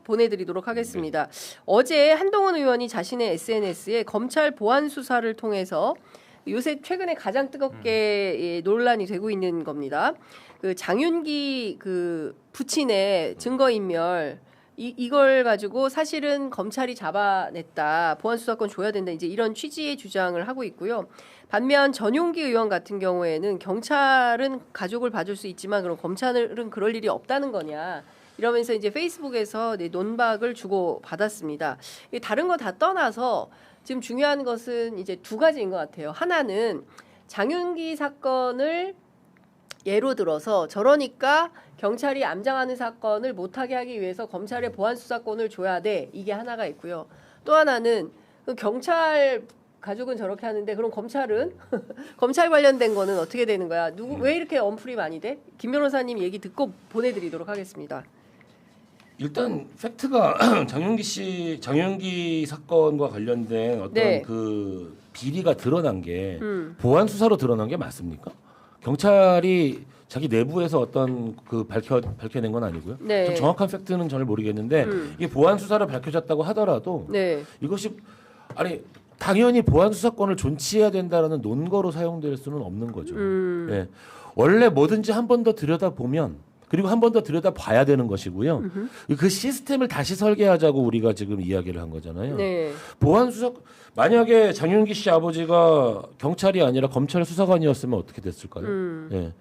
보내드리도록 하겠습니다. 어제 한동훈 의원이 자신의 SNS에 검찰 보안 수사를 통해서 요새 최근에 가장 뜨겁게 논란이 되고 있는 겁니다. 그 장윤기 그 부친의 증거인멸 이걸 가지고 사실은 검찰이 잡아냈다. 보안수사권 줘야 된다. 이제 이런 취지의 주장을 하고 있고요. 반면 전용기 의원 같은 경우에는 경찰은 가족을 봐줄 수 있지만 그럼 검찰은 그럴 일이 없다는 거냐. 이러면서 이제 페이스북에서 논박을 주고 받았습니다. 다른 거 다 떠나서 지금 중요한 것은 이제 두 가지인 것 같아요. 하나는 장윤기 사건을 예로 들어서 저러니까 경찰이 암장하는 사건을 못하게 하기 위해서 검찰에 보안 수사권을 줘야 돼. 이게 하나가 있고요. 또 하나는 경찰 가족은 저렇게 하는데 그럼 검찰은 검찰 관련된 거는 어떻게 되는 거야? 왜 이렇게 언플이 많이 돼? 김 변호사님 얘기 듣고 보내드리도록 하겠습니다. 일단 팩트가 장윤기 사건과 관련된 어떤 그 비리가 드러난 게 보안 수사로 드러난 게 맞습니까? 경찰이 자기 내부에서 어떤 그 밝혀낸 건 아니고요. 네. 좀 정확한 팩트는 잘 모르겠는데 이게 보안 수사로 밝혀졌다고 하더라도 이것이 아니 당연히 보안 수사권을 존치해야 된다라는 논거로 사용될 수는 없는 거죠. 예. 원래 뭐든지 한 번 더 들여다 보면 그리고 한 번 더 들여다 봐야 되는 것이고요. 그 시스템을 다시 설계하자고 우리가 지금 이야기를 한 거잖아요. 보안 수사 만약에 장윤기 씨 아버지가 경찰이 아니라 검찰 수사관이었으면 어떻게 됐을까요? 예.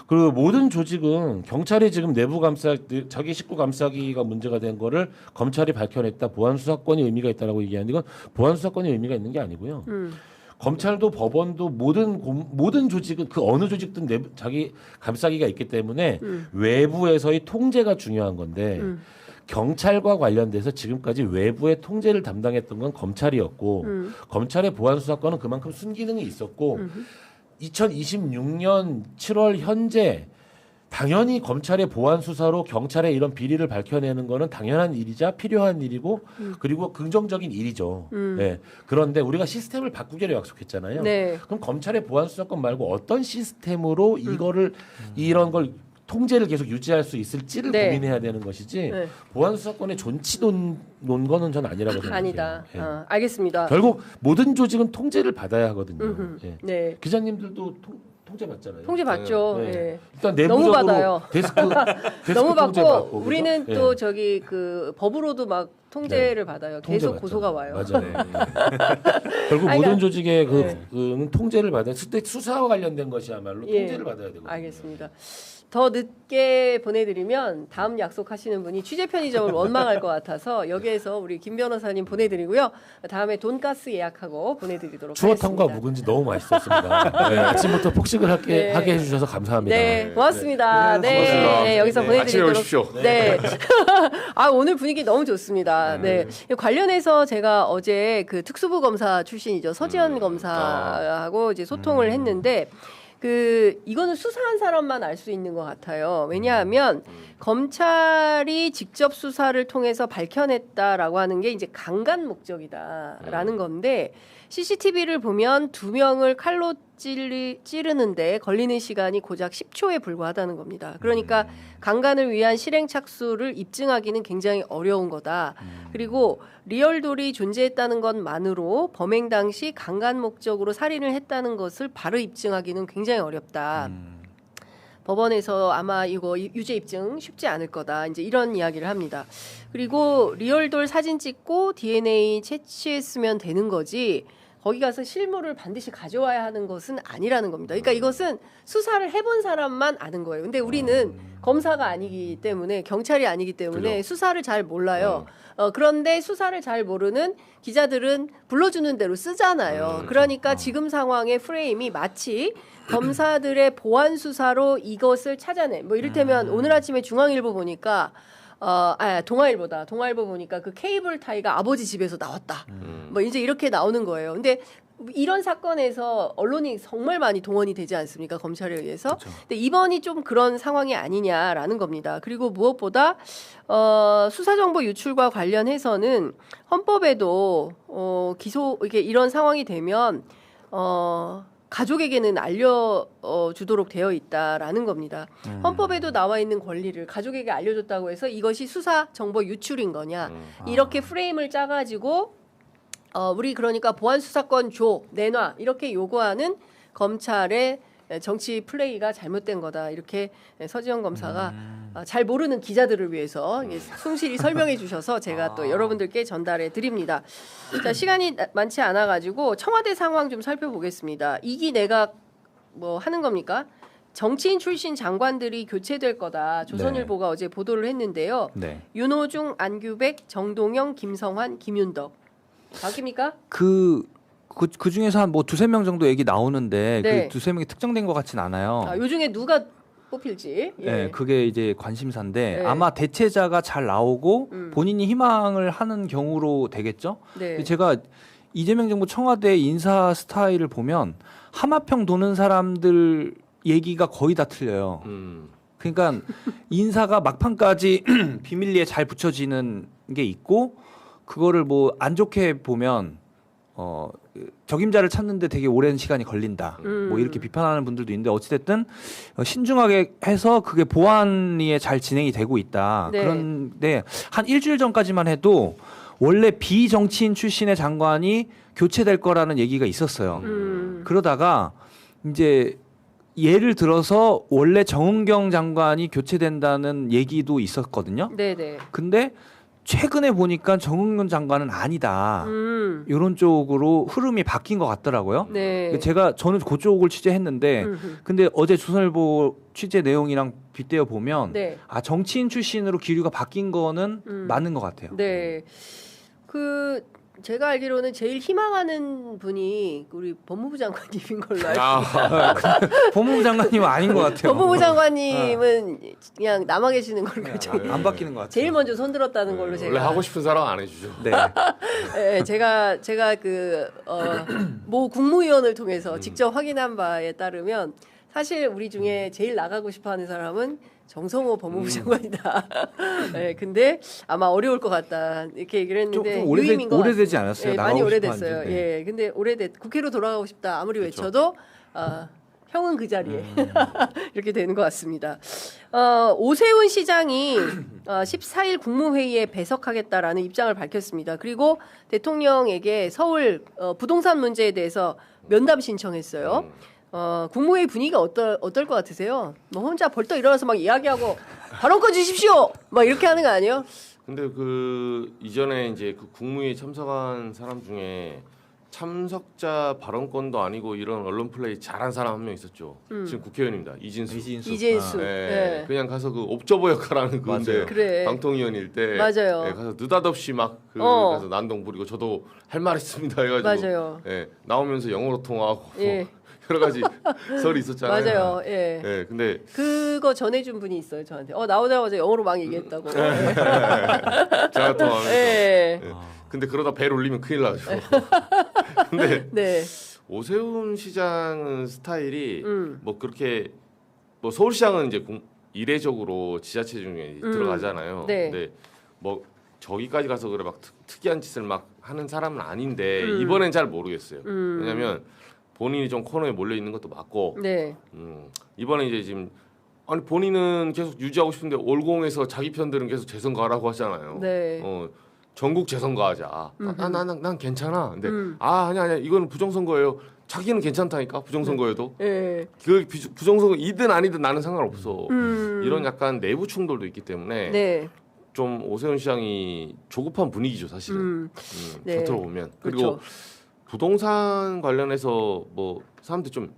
그리고 모든 조직은 경찰이 지금 내부 감싸 자기 식구 감싸기가 문제가 된 거를 검찰이 밝혀냈다. 보안 수사권이 의미가 있다라고 얘기하는 건 보안 수사권이 의미가 있는 게 아니고요. 검찰도 법원도 모든 조직은 그 어느 조직든 자기 감싸기가 있기 때문에 외부에서의 통제가 중요한 건데 경찰과 관련돼서 지금까지 외부의 통제를 담당했던 건 검찰이었고 검찰의 보안 수사권은 그만큼 순기능이 있었고 2026년 7월 현재 당연히 검찰의 보안 수사로 경찰의 이런 비리를 밝혀내는 거는 당연한 일이자 필요한 일이고 그리고 긍정적인 일이죠. 네. 그런데 우리가 시스템을 바꾸기로 약속했잖아요. 그럼 검찰의 보안 수사권 말고 어떤 시스템으로 이거를 이런 걸 통제를 계속 유지할 수 있을지를 고민해야 되는 것이지 보안 수사권의 존치 논거는 전 아니라고 생각해요. 아니다. 알겠습니다. 결국 모든 조직은 통제를 받아야 하거든요. 기자님들도 통제 받잖아요. 통제 받죠. 일단 내부적으로 너무 받아요. 데스크 너무 통제 받고 그죠? 우리는 또 저기 그 법으로도 막 통제를 받아요. 계속 받죠. 고소가 와요. 맞아요. 결국 모든 조직의 그는 통제를 받아야. 수사와 관련된 것이야말로 통제를 받아야 되거든요. 알겠습니다. 더 늦게 보내드리면 다음 약속하시는 분이 취재 편의점을 원망할 것 같아서 여기에서 우리 김 변호사님 보내드리고요. 다음에 돈가스 예약하고 보내드리도록 추어탕과 하겠습니다. 묵은지 너무 맛있었습니다. 아침부터 폭식을 하게 해주셔서 감사합니다. 고맙습니다. 여기서 보내드리도록. 오십시오. 오늘 분위기 너무 좋습니다. 관련해서 제가 어제 그 특수부 검사 출신이죠. 서지현 검사하고 이제 소통을 했는데 이거는 수사한 사람만 알 수 있는 것 같아요. 왜냐하면 검찰이 직접 수사를 통해서 밝혀냈다라고 하는 게 이제 강간 목적이다라는 건데 CCTV를 보면 2명을 칼로 찌르는데 걸리는 시간이 고작 10초에 불과하다는 겁니다. 그러니까 강간을 위한 실행 착수를 입증하기는 굉장히 어려운 거다. 그리고 리얼돌이 존재했다는 것만으로 범행 당시 강간 목적으로 살인을 했다는 것을 바로 입증하기는 굉장히 어렵다. 법원에서 아마 이거 유죄 입증 쉽지 않을 거다. 이제 이런 이야기를 합니다. 그리고 리얼돌 사진 찍고 DNA 채취했으면 되는 거지. 거기 가서 실물을 반드시 가져와야 하는 것은 아니라는 겁니다. 그러니까 이것은 수사를 해본 사람만 아는 거예요. 근데 우리는 검사가 아니기 때문에 경찰이 아니기 때문에 수사를 잘 몰라요. 그런데 수사를 잘 모르는 기자들은 불러주는 대로 쓰잖아요. 그러니까 지금 상황의 프레임이 마치 검사들의 보안 수사로 이것을 찾아내. 뭐 이를테면 오늘 아침에 중앙일보 보니까 동아일보다. 동아일보 보니까 그 케이블 타이가 아버지 집에서 나왔다. 뭐 이제 이렇게 나오는 거예요. 근데 이런 사건에서 언론이 정말 많이 동원이 되지 않습니까? 검찰에 의해서. 근데 이번이 좀 그런 상황이 아니냐라는 겁니다. 그리고 무엇보다 수사정보 유출과 관련해서는 헌법에도 기소 이렇게 이런 상황이 되면 가족에게는 알려주도록 되어 있다라는 겁니다. 헌법에도 나와 있는 권리를 가족에게 알려줬다고 해서 이것이 수사 정보 유출인 거냐 이렇게 프레임을 짜가지고 우리 그러니까 보안 수사권 줘 내놔 이렇게 요구하는 검찰의 정치 플레이가 잘못된 거다 이렇게 서지현 검사가 잘 모르는 기자들을 위해서 충실히 설명해 주셔서 제가 또 여러분들께 전달해 드립니다. 자, 시간이 많지 않아 가지고 청와대 상황 좀 살펴보겠습니다. 이기 내각 뭐 하는 겁니까? 정치인 출신 장관들이 교체될 거다. 조선일보가 어제 보도를 했는데요. 윤호중, 안규백, 정동영, 김성환, 김윤덕 바뀝니까? 그 중에서 한 뭐 두세 명 정도 얘기 나오는데 그 두세 명이 특정된 것 같진 않아요. 요 중에 누가 뽑힐지. 네, 그게 이제 관심사인데 아마 대체자가 잘 나오고 본인이 희망을 하는 경우로 되겠죠. 제가 이재명 정부 청와대 인사 스타일을 보면 하마평 도는 사람들 얘기가 거의 다 틀려요. 그러니까 인사가 막판까지 비밀리에 잘 붙여지는 게 있고 그거를 뭐 안 좋게 보면 적임자를 찾는데 되게 오랜 시간이 걸린다. 뭐 이렇게 비판하는 분들도 있는데 어찌됐든 신중하게 해서 그게 보안리에 잘 진행이 되고 있다. 그런데 한 일주일 전까지만 해도 원래 비정치인 출신의 장관이 교체될 거라는 얘기가 있었어요. 그러다가 이제 예를 들어서 원래 정은경 장관이 교체된다는 얘기도 있었거든요. 근데 최근에 보니까 정은경 장관은 아니다. 이런 쪽으로 흐름이 바뀐 것 같더라고요. 저는 그쪽을 취재했는데, 근데 어제 조선일보 취재 내용이랑 빗대어 보면 정치인 출신으로 기류가 바뀐 거는 맞는 것 같아요. 제가 알기로는 제일 희망하는 분이 우리 법무부 장관님인 걸로 알고 있어요. 법무부 장관님은 아닌 것 같아요. 법무부 장관님은 그냥 남아 계시는 걸로 안 바뀌는 것 같아요. 제일 먼저 손들었다는 걸로 제가 원래 하고 싶은 사람 안 해주죠. 제가 모 국무위원을 통해서 직접 확인한 바에 따르면 사실 우리 중에 제일 나가고 싶어하는 사람은 정성호 법무부 장관이다. 근데 아마 어려울 것 같다 이렇게 얘기를 했는데 좀 오래되지 않았어요? 많이 오래됐어요. 근데 국회로 돌아가고 싶다 아무리 외쳐도 형은 그 자리에 이렇게 되는 것 같습니다. 오세훈 시장이 14일 국무회의에 배석하겠다라는 입장을 밝혔습니다. 그리고 대통령에게 서울 부동산 문제에 대해서 면담 신청했어요. 국무회의 분위기가 어떨 것 같으세요? 뭐 혼자 벌떡 일어나서 막 이야기하고 발언권 주십시오! 막 이렇게 하는 거 아니에요? 근데 그 이전에 이제 그 국무회의 참석한 사람 중에 참석자 발언권도 아니고 이런 언론 플레이 잘한 사람 한 명 있었죠. 지금 국회의원입니다. 이진수. 그냥 가서 그 옵저버 역할하는 그건데 방통위원일 때 가서 느닷없이 막 가서 난동 부리고 저도 할 말 있습니다 해가지고 나오면서 영어로 통화하고 여러 가지 설이 있었잖아요. 근데 그거 전해준 분이 있어요 저한테. 나오자마자 영어로 막 얘기했다고. 전화 통화하면서. 근데 그러다 배를 올리면 큰일 나죠. 근데 오세훈 시장은 스타일이 뭐 그렇게 뭐 서울시장은 이제 이례적으로 지자체 중에 들어가잖아요. 근데 뭐 저기까지 가서 그래 막 특이한 짓을 막 하는 사람은 아닌데 이번엔 잘 모르겠어요. 왜냐면 본인이 좀 코너에 몰려 있는 것도 맞고 이번에 이제 지금 아니 본인은 계속 유지하고 싶은데 올공에서 자기 편들은 계속 재선가라고 하잖아요. 전국 재선가하자. 난 괜찮아. 근데 아니야 이거는 부정선거예요. 자기는 괜찮다니까 부정선거에도. 그 부정선거이든 아니든 나는 상관없어. 이런 약간 내부 충돌도 있기 때문에 좀 오세훈 시장이 조급한 분위기죠 사실은. 겉으로 보면. 그리고 부동산 관련해서 뭐 사람들 좀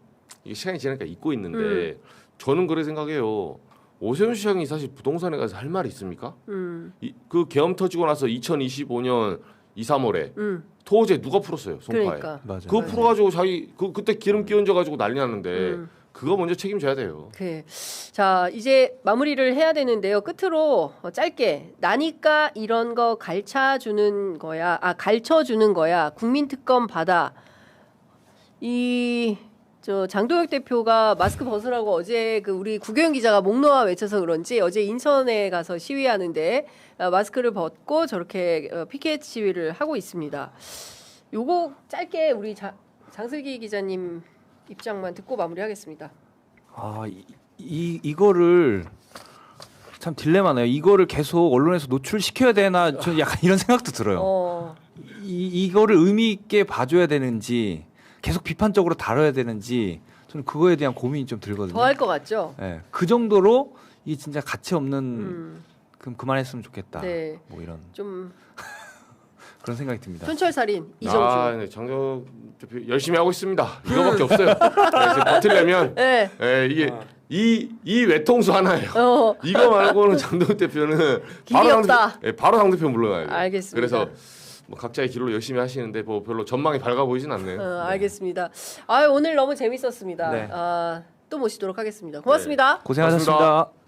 이게 시간이 지나니까 잊고 있는데 저는 그래 생각해요. 오세훈 시장이 사실 부동산에 가서 할 말이 있습니까? 그 계엄 터지고 나서 2025년 2, 3월에 토호제 누가 풀었어요? 송파에. 그거 풀어가지고 자기 그때 기름 끼얹어가지고 난리 났는데 그거 먼저 책임져야 돼요. 자 이제 마무리를 해야 되는데요. 끝으로 짧게 나니까 이런 거 가르쳐주는 거야. 국민특검 받아. 저 장도혁 대표가 마스크 벗으라고 어제 그 우리 구교영 기자가 목 놓아 외쳐서 그런지 어제 인천에 가서 시위하는데 마스크를 벗고 저렇게 피켓 시위를 하고 있습니다. 요거 짧게 우리 장슬기 기자님 입장만 듣고 마무리하겠습니다. 이거를 참 딜레마네요. 이거를 계속 언론에서 노출시켜야 되나 저는 약간 이런 생각도 들어요. 이거를 의미 있게 봐줘야 되는지 계속 비판적으로 다뤄야 되는지 저는 그거에 대한 고민이 좀 들거든요. 더 할 것 같죠? 네, 그 정도로 이 진짜 가치 없는 그럼 그만했으면 좋겠다. 네. 뭐 이런 좀 그런 생각이 듭니다. 촌철살인 이정주. 네, 장덕 대표 열심히 하고 있습니다. 이거밖에 없어요. 네, 버틸려면 네. 네, 이게 이 외통수 하나예요. 이거 말고는 장덕 대표는 바로 당 대표 물러나야 돼요. 알겠습니다. 그래서 뭐 각자의 길로 열심히 하시는데 뭐 별로 전망이 밝아 보이진 않네요. 알겠습니다. 오늘 너무 재밌었습니다. 네. 또 모시도록 하겠습니다. 고맙습니다. 네. 고생하셨습니다. 고맙습니다.